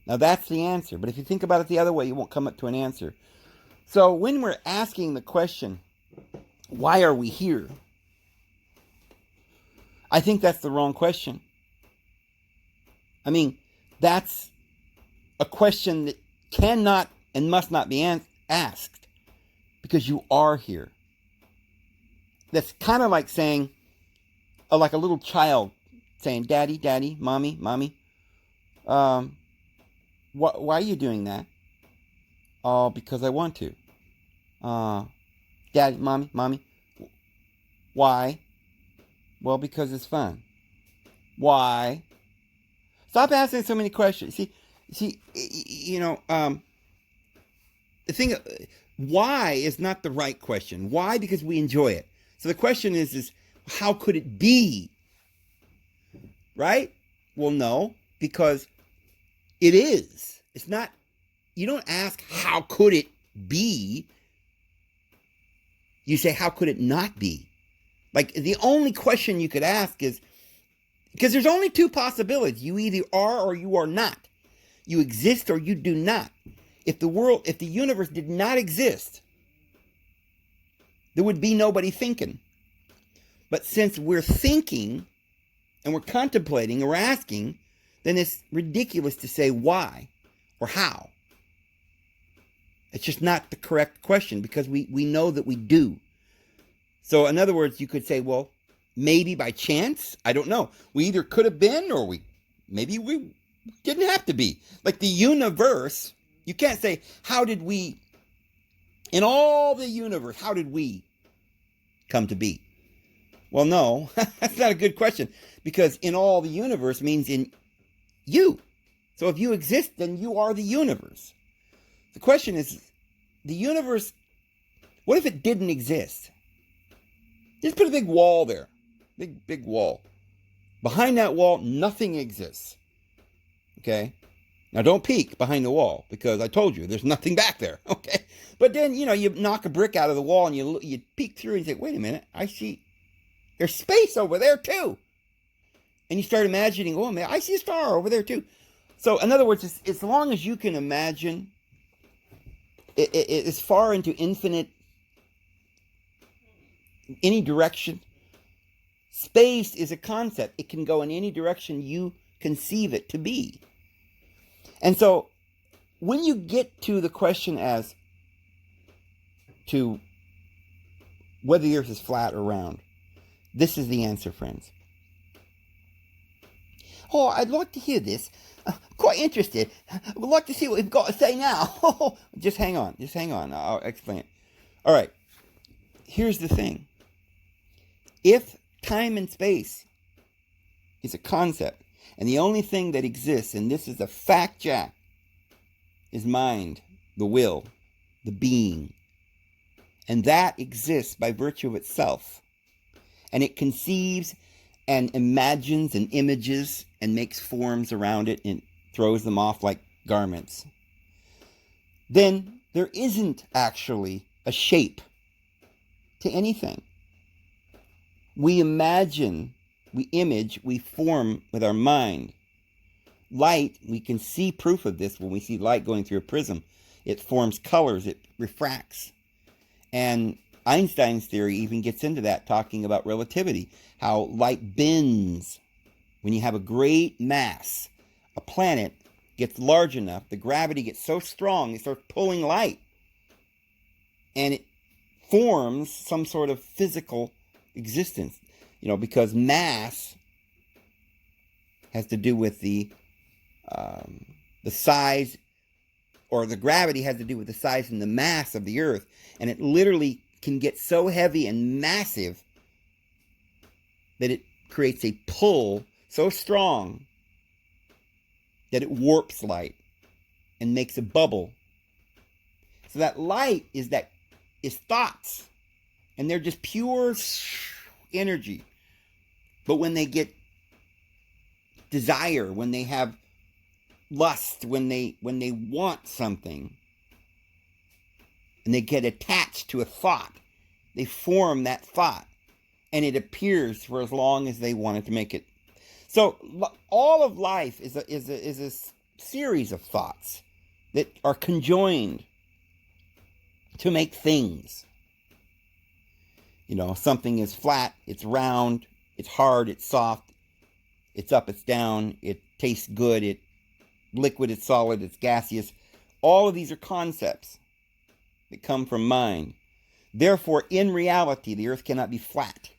Now that's the answer. But if you think about it the other way, you won't come up to an answer. So when we're asking the question, why are we here? I think that's the wrong question. I mean, that's a question that cannot and must not be asked because you are here. That's kind of like saying, like a little child saying, Daddy, Daddy, Mommy, Mommy, why are you doing that? Oh, because I want to. Daddy, Mommy, Mommy, why? Well, because it's fun. Why? Stop asking so many questions. See, the thing, why is not the right question. Why? Because we enjoy it. So the question is how could it be? Right? Well, no, because it is. It's not, you don't ask, how could it be? You say, how could it not be? Like, the only question you could ask is, because there's only 2 possibilities. You either are or you are not. You exist or you do not. If the universe did not exist, there would be nobody thinking. But since we're thinking and we're contemplating or asking, then it's ridiculous to say why or how. It's just not the correct question because we know that we do. So in other words, you could say, well, maybe by chance, I don't know. We either could have been or maybe we didn't have to be. Like the universe, you can't say, how did we, in all the universe, how did we come to be? Well, no, that's not a good question because in all the universe means in you. So if you exist, then you are the universe. The question is, the universe, what if it didn't exist? Just put a big wall there. Big wall. Behind that wall, nothing exists. Okay? Now don't peek behind the wall because I told you there's nothing back there. Okay? But then, you knock a brick out of the wall and you peek through and you say, wait a minute, I see there's space over there too. And you start imagining, oh man, I see a star over there too. So in other words, as long as you can imagine it's far into infinite, any direction. Space is a concept. It can go in any direction you conceive it to be. And so when you get to the question as to whether the earth is flat or round, this is the answer, friends. Oh, I'd like to hear this. Quite interested. Would like to see what we've got to say now. Just hang on. I'll explain it. All right. Here's the thing. If time and space is a concept, and the only thing that exists, and this is a fact, Jack, is mind, the will, the being. And that exists by virtue of itself. And it conceives and imagines and images and makes forms around it and throws them off like garments. Then there isn't actually a shape to anything. We imagine we image, we form with our mind. Light, we can see proof of this when we see light going through a prism. It forms colors, it refracts. And Einstein's theory even gets into that, talking about relativity, how light bends. When you have a great mass, a planet gets large enough, the gravity gets so strong, it starts pulling light. And it forms some sort of physical existence, because mass has to do with the size, or the gravity has to do with the size and the mass of the earth, and it literally can get so heavy and massive that it creates a pull so strong that it warps light and makes a bubble. So that light is thoughts, and they're just pure energy. But when they get desire, when they have lust, when they want something, and they get attached to a thought, they form that thought, and it appears for as long as they wanted to make it. So all of life is a series of thoughts that are conjoined to make things. Something is flat, it's round, it's hard, it's soft, it's up, it's down, it tastes good, it's liquid, it's solid, it's gaseous. All of these are concepts that come from mind. Therefore, in reality, the earth cannot be flat.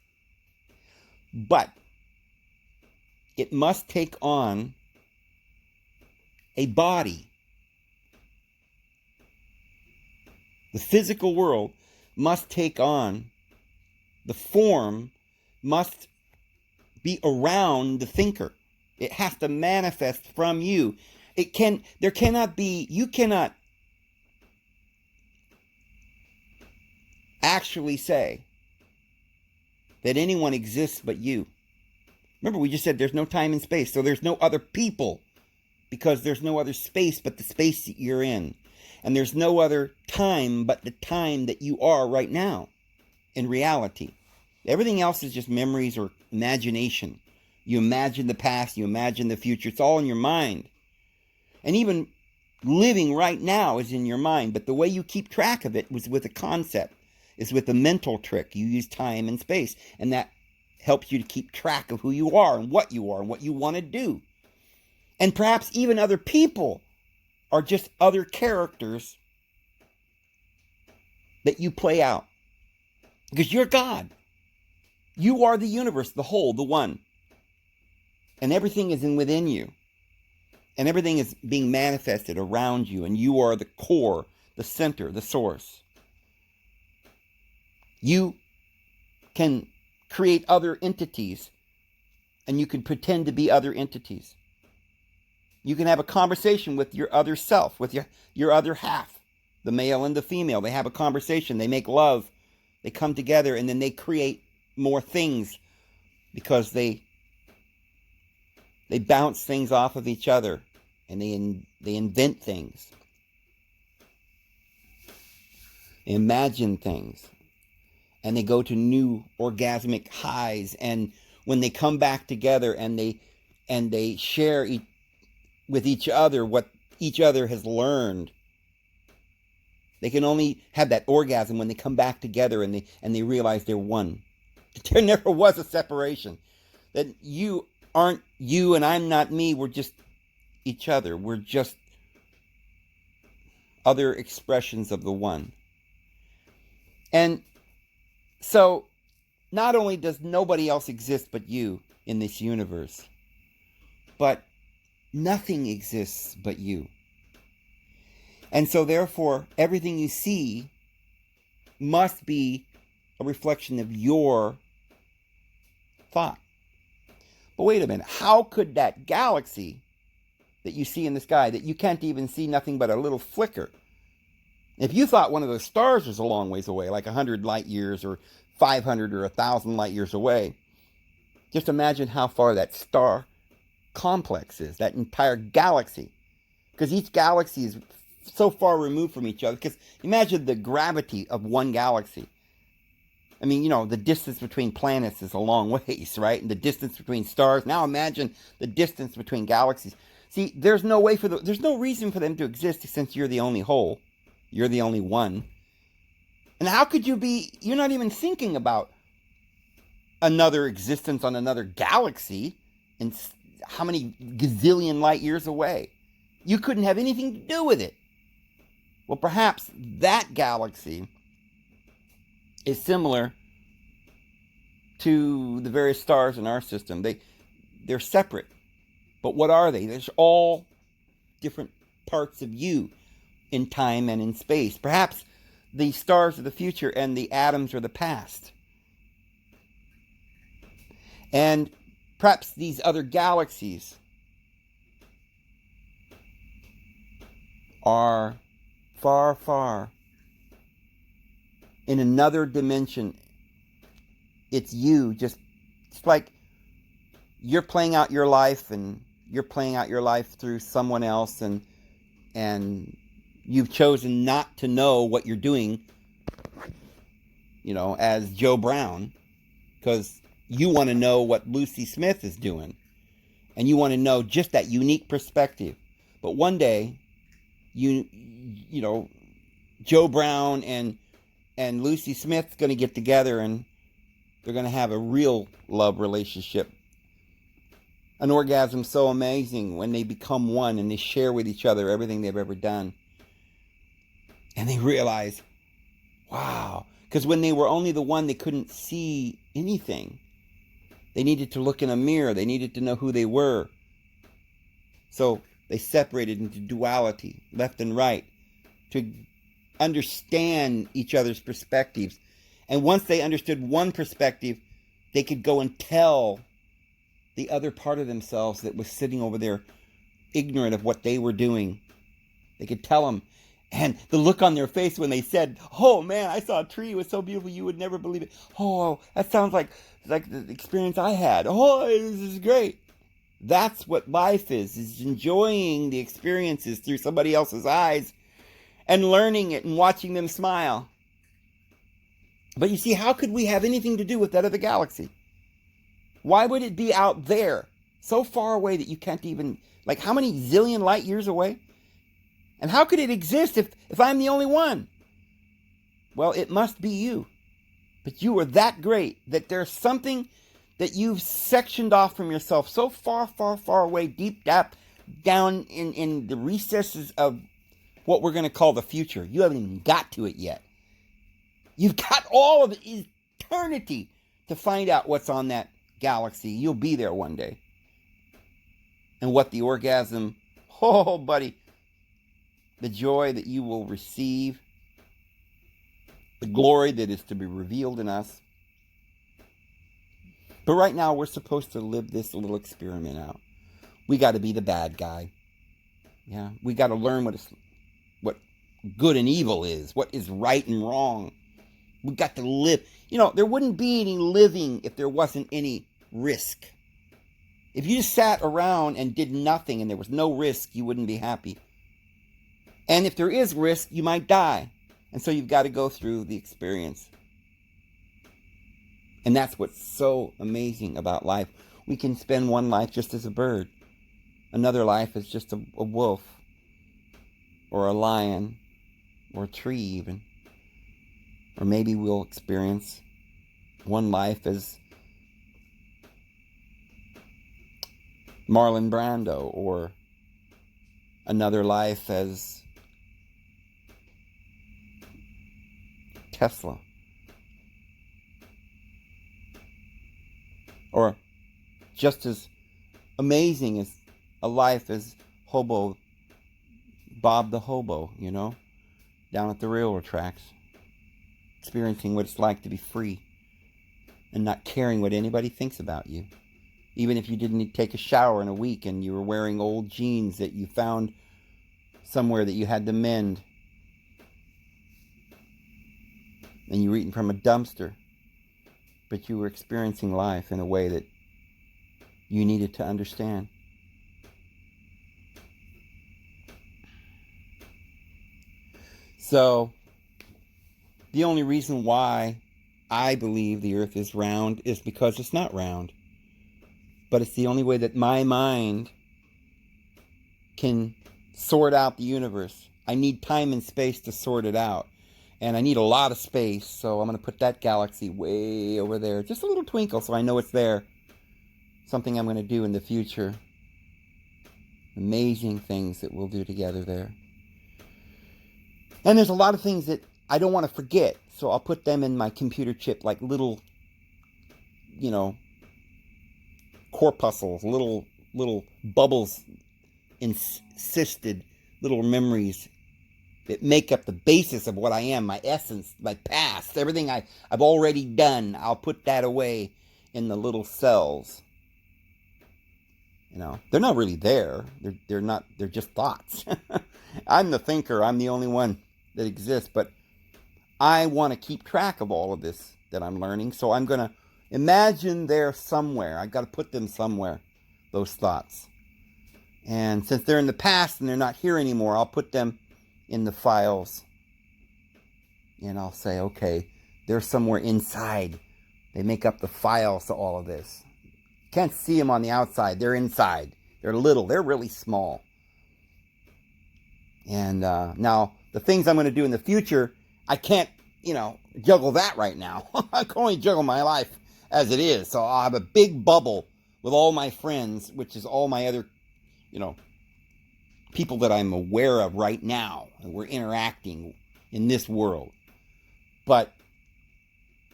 But it must take on a body. The physical world must take on the form, must be around the thinker. It has to manifest from you. You cannot actually say that anyone exists but you. Remember, we just said there's no time and space, so there's no other people, because there's no other space but the space that you're in. And there's no other time but the time that you are right now, in reality. Everything else is just memories or imagination. You imagine the past, you imagine the future. It's all in your mind. And even living right now is in your mind, but the way you keep track of it was with a concept, is with a mental trick. You use time and space, and that helps you to keep track of who you are and what you want to do. And perhaps even other people are just other characters that you play out. Because you're God. You are the universe, the whole, the one. And everything is within you. And everything is being manifested around you. And you are the core, the center, the source. You can create other entities. And you can pretend to be other entities. You can have a conversation with your other self, with your other half, the male and the female. They have a conversation. They make love. They come together, and then they create more things because they bounce things off of each other, and they invent things. They imagine things, and they go to new orgasmic highs. And when they come back together and they share with each other what each other has learned, they can only have that orgasm when they come back together and they realize they're one. There never was a separation. That you aren't you and I'm not me. We're just each other. We're just other expressions of the one. And so not only does nobody else exist but you in this universe, but nothing exists but you. And so therefore, everything you see must be a reflection of your thought. But wait a minute, how could that galaxy that you see in the sky, that you can't even see nothing but a little flicker, if you thought one of those stars was a long ways away, like 100 light years or 500 or 1,000 light years away, just imagine how far that star complex is, that entire galaxy. Because each galaxy is so far removed from each other. Because imagine the gravity of one galaxy. I mean, the distance between planets is a long ways, right? And the distance between stars. Now imagine the distance between galaxies. See, there's no reason for them to exist since you're the only whole. You're the only one. And how could you're not even thinking about another existence on another galaxy and how many gazillion light years away. You couldn't have anything to do with it. Well, perhaps that galaxy is similar to the various stars in our system. They're separate. But what are they? There's all different parts of you in time and in space. Perhaps the stars are the future and the atoms are the past. And perhaps these other galaxies are far, far in another dimension. It's you, just like you're playing out your life and you're playing out your life through someone else, and you've chosen not to know what you're doing, as Joe Brown, because you want to know what Lucy Smith is doing, and you want to know just that unique perspective. But one day, Joe Brown and Lucy Smith's going to get together, and they're going to have a real love relationship. An orgasm so amazing when they become one and they share with each other everything they've ever done. And they realize, wow, because when they were only the one, they couldn't see anything. They needed to look in a mirror. They needed to know who they were. So they separated into duality, left and right, to understand each other's perspectives. And once they understood one perspective, they could go and tell the other part of themselves that was sitting over there ignorant of what they were doing. They could tell them. And the look on their face when they said, oh man, I saw a tree, it was so beautiful you would never believe it. Oh, that sounds like the experience I had. Oh, this is great. That's what life is enjoying the experiences through somebody else's eyes and learning it and watching them smile. But you see, how could we have anything to do with that other galaxy? Why would it be out there, so far away that you can't even, how many zillion light years away? And how could it exist if I'm the only one? Well, it must be you. But you are that great that there's something that you've sectioned off from yourself so far, far, far away, deep down in the recesses of what we're going to call the future. You haven't even got to it yet. You've got all of eternity to find out what's on that galaxy. You'll be there one day. And what the orgasm, oh, buddy, the joy that you will receive, the glory that is to be revealed in us. But right now, we're supposed to live this little experiment out. We got to be the bad guy. Yeah, we got to learn what good and evil is, what is right and wrong. We got to live. There wouldn't be any living if there wasn't any risk. If you just sat around and did nothing and there was no risk, you wouldn't be happy. And if there is risk, you might die. And so you've got to go through the experience. And that's what's so amazing about life. We can spend one life just as a bird. Another life as just a wolf. Or a lion. Or a tree even. Or maybe we'll experience one life as Marlon Brando. Or another life as Tesla. Or just as amazing as a life as Bob the Hobo, down at the railroad tracks, experiencing what it's like to be free and not caring what anybody thinks about you. Even if you didn't take a shower in a week and you were wearing old jeans that you found somewhere that you had to mend, and you were eating from a dumpster, but you were experiencing life in a way that you needed to understand. So, the only reason why I believe the earth is round is because it's not round. But it's the only way that my mind can sort out the universe. I need time and space to sort it out. And I need a lot of space, so I'm going to put that galaxy way over there. Just a little twinkle so I know it's there. Something I'm going to do in the future. Amazing things that we'll do together there. And there's a lot of things that I don't want to forget, so I'll put them in my computer chip like little, corpuscles, little bubbles, encysted little memories that make up the basis of what I am, my essence, my past, everything I've already done. I'll put that away in the little cells. They're not really there. They're just thoughts. I'm the thinker. I'm the only one that exists, but I want to keep track of all of this that I'm learning, so I'm going to imagine they're somewhere. I've got to put them somewhere, those thoughts. And since they're in the past and they're not here anymore, I'll put them in the files. And I'll say, okay, they're somewhere inside. They make up the files to all of this. Can't see them on the outside. They're inside. They're little. They're really small. And now, the things I'm going to do in the future, I can't, juggle that right now. I can only juggle my life as it is. So I'll have a big bubble with all my friends, which is all my other, people that I'm aware of right now. And we're interacting in this world. But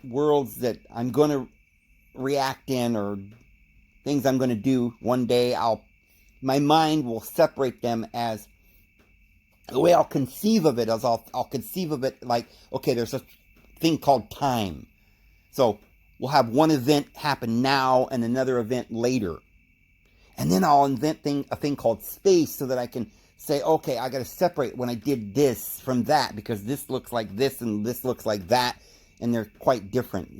worlds that I'm going to react in, or things I'm going to do one day, my mind will separate them as, the way I'll conceive of it is I'll conceive of it like, okay, there's a thing called time. So we'll have one event happen now and another event later. And then I'll invent a thing called space, so that I can say, okay, I got to separate when I did this from that, because this looks like this and this looks like that, and they're quite different,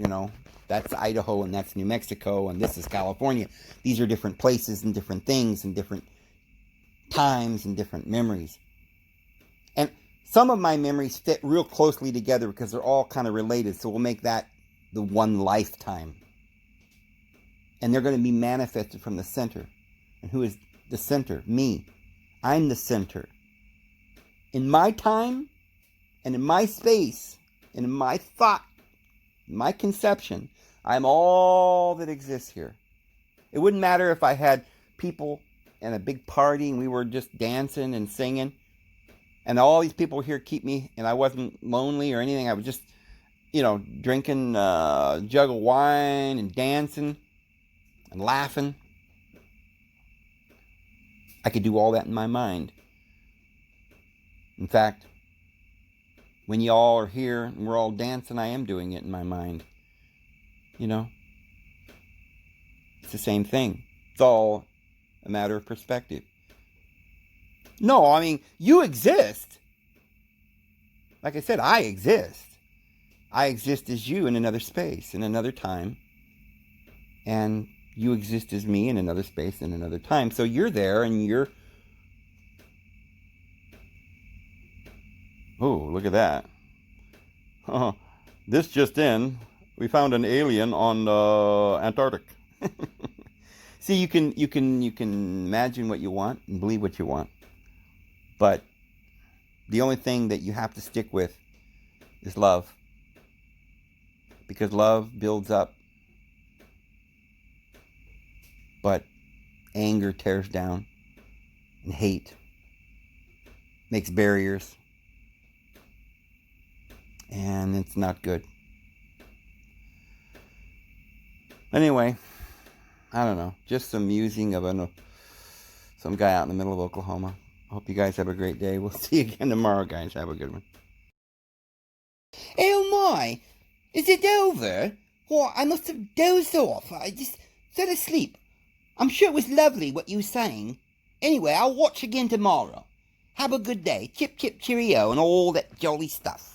That's Idaho and that's New Mexico and this is California. These are different places and different things and different times and different memories. And some of my memories fit real closely together because they're all kind of related, so we'll make that the one lifetime. And they're going to be manifested from the center. And who is the center? Me. I'm the center. In my time, and in my space, and in my thought, in my conception, I'm all that exists here. It wouldn't matter if I had people and a big party and we were just dancing and singing, and all these people here keep me, and I wasn't lonely or anything. I was just, drinking a jug of wine and dancing and laughing. I could do all that in my mind. In fact, when y'all are here and we're all dancing, I am doing it in my mind. It's the same thing. It's all a matter of perspective. No, I mean, you exist. Like I said, I exist. I exist as you in another space, in another time. And you exist as me in another space, in another time. So you're there and you're... Oh, look at that. This just in. We found an alien on Antarctic. See, you can imagine what you want and believe what you want. But the only thing that you have to stick with is love. Because love builds up. But anger tears down. And hate makes barriers. And it's not good. Anyway, I don't know. Just some musing of some guy out in the middle of Oklahoma. I hope you guys have a great day. We'll see you again tomorrow, guys. Have a good one. Oh my! Is it over? What, I must have dozed off. I just fell asleep. I'm sure it was lovely what you were saying. Anyway, I'll watch again tomorrow. Have a good day. Chip, chip, cheerio, and all that jolly stuff.